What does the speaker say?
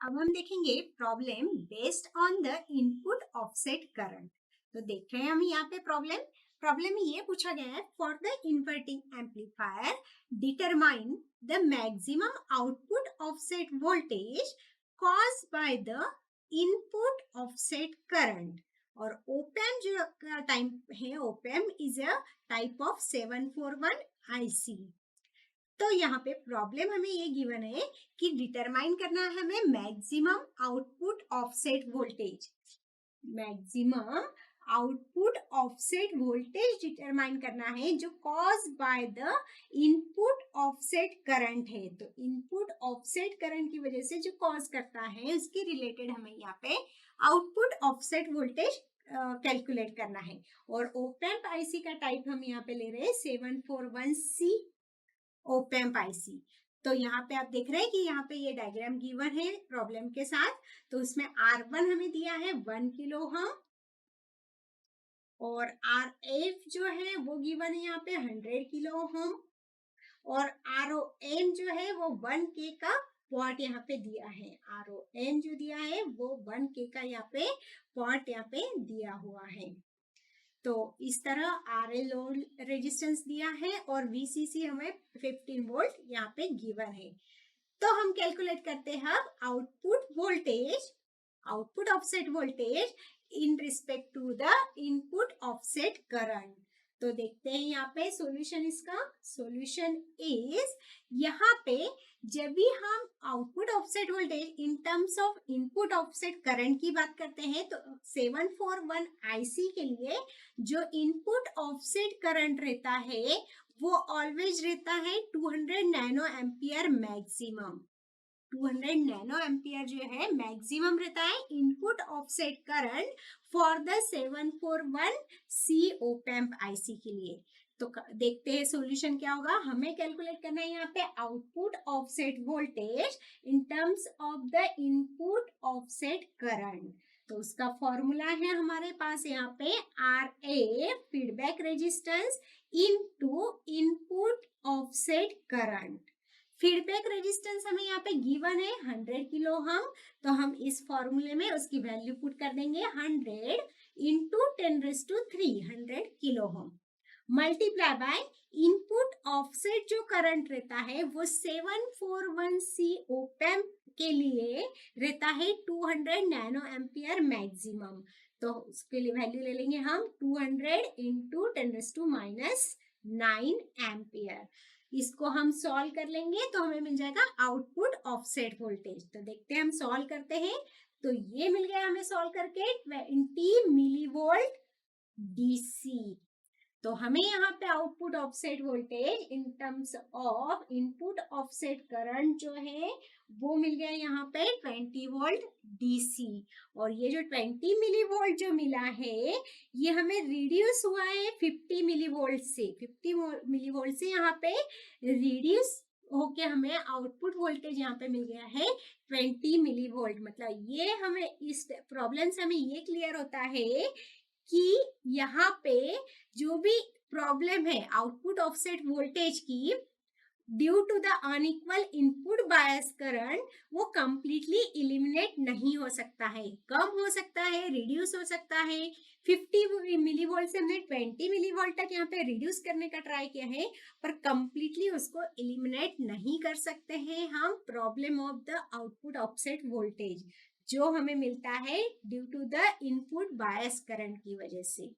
अब हम देखेंगे problem based on the input offset current. तो देख रहे हैं हम यहाँ पे प्रॉब्लम में ये पूछा गया है, for the inverting amplifier determine the maximum output offset voltage caused by the input offset current. और ओपैम जो टाइप है, ओपैम is a type of 741 IC. तो यहाँ पे प्रॉब्लम हमें ये गिवन है कि डिटरमाइन करना है हमें maximum output offset voltage. Maximum output offset voltage determine करना है जो cause by the input offset current है। तो इनपुट ऑफसेट करंट की वजह से जो कॉज करता है उसके रिलेटेड हमें यहाँ पे आउटपुट ऑफसेट वोल्टेज कैलकुलेट करना है। और ओपैम्प आईसी का टाइप हम यहाँ पे ले रहे हैं 741C ओपैम्प आईसी। तो यहाँ पे आप देख रहे हैं कि यहाँ पे ये डायग्राम गिवन है प्रॉब्लम के साथ। तो उसमें R1 हमें दिया है 1 किलो ओम और RF जो है वो गिवन है यहाँ पे 100 किलो ओम और ROM जो है वो 1K का पॉट यहाँ पे दिया है। ROM जो दिया है वो 1K का यहाँ पे पॉट यहाँ पे दिया हुआ है। तो इस तरह RL लोड रेजिस्टेंस दिया है और VCC हमें 15 वोल्ट यहाँ पे गिवन है। तो हम कैलकुलेट करते हैं output offset voltage in respect to the input offset current. तो देखते हैं यहाँ पे सॉल्यूशन। इसका सॉल्यूशन इज, यहाँ पे जब भी हम output offset voltage in terms of input offset current की बात करते हैं तो 741 आईसी के लिए जो इनपुट ऑफसेट करंट रहता है वो ऑलवेज रहता है 200 nano ampere maximum. 200 nano ampere जो है मैक्सिमम रहता है input offset current for the 741C op-amp IC के लिए। तो देखते हैं सॉल्यूशन क्या होगा। हमें कैलकुलेट करना है यहाँ पे output offset voltage in terms of the input offset current. तो उसका फॉर्मूला है हमारे पास यहाँ पे RA feedback resistance into input offset current. Feedback resistance हमें यहाँ पे गिवन है 100 किलो ओम। तो हम इस फॉर्मूले में उसकी वैल्यू पुट कर देंगे 100 into 10⁻³ 100 kilo ohm multiply by input offset जो करंट रहता है वो 741C ओपैम्प के लिए रहता है 200 नैनो एम्पियर मैक्सिमम। तो उसके लिए वैल्यू ले लेंगे हम 200 इंटू 10⁻⁹ एम्पियर। इसको हम सॉल्व कर लेंगे तो हमें मिल जाएगा आउटपुट ऑफसेट वोल्टेज। तो देखते हैं हम सॉल्व करते हैं। तो ये मिल गया हमें सॉल्व करके 20 मिलीवोल्ट डीसी। तो हमें यहाँ पे output offset voltage in terms of input offset current जो है वो मिल गया यहाँ पे 20 वोल्ट डीसी। और ये जो 20 मिलीवोल्ट जो मिला है ये हमें रिड्यूस हुआ है 50 मिलीवोल्ट से। 50 मिलीवोल्ट से यहाँ पे रिड्यूस होके हमें आउटपुट वोल्टेज यहाँ पे मिल गया है 20 मिलीवोल्ट। मतलब ये हमें इस प्रॉब्लम से हमें ये क्लियर होता है कि यहाँ पे जो भी प्रॉब्लम है आउटपुट ऑफसेट वोल्टेज की due to the unequal input bias current वो कंप्लीटली इलिमिनेट नहीं हो सकता है, कम हो सकता है, रिड्यूस हो सकता है। 50 मिलीवोल्ट से हमने 20 मिलीवोल्ट तक यहाँ पे रिड्यूस करने का ट्राई किया है पर कंप्लीटली उसको इलिमिनेट नहीं कर सकते हैं हम problem of the output offset voltage जो हमें मिलता है due to the input bias current की वजह से।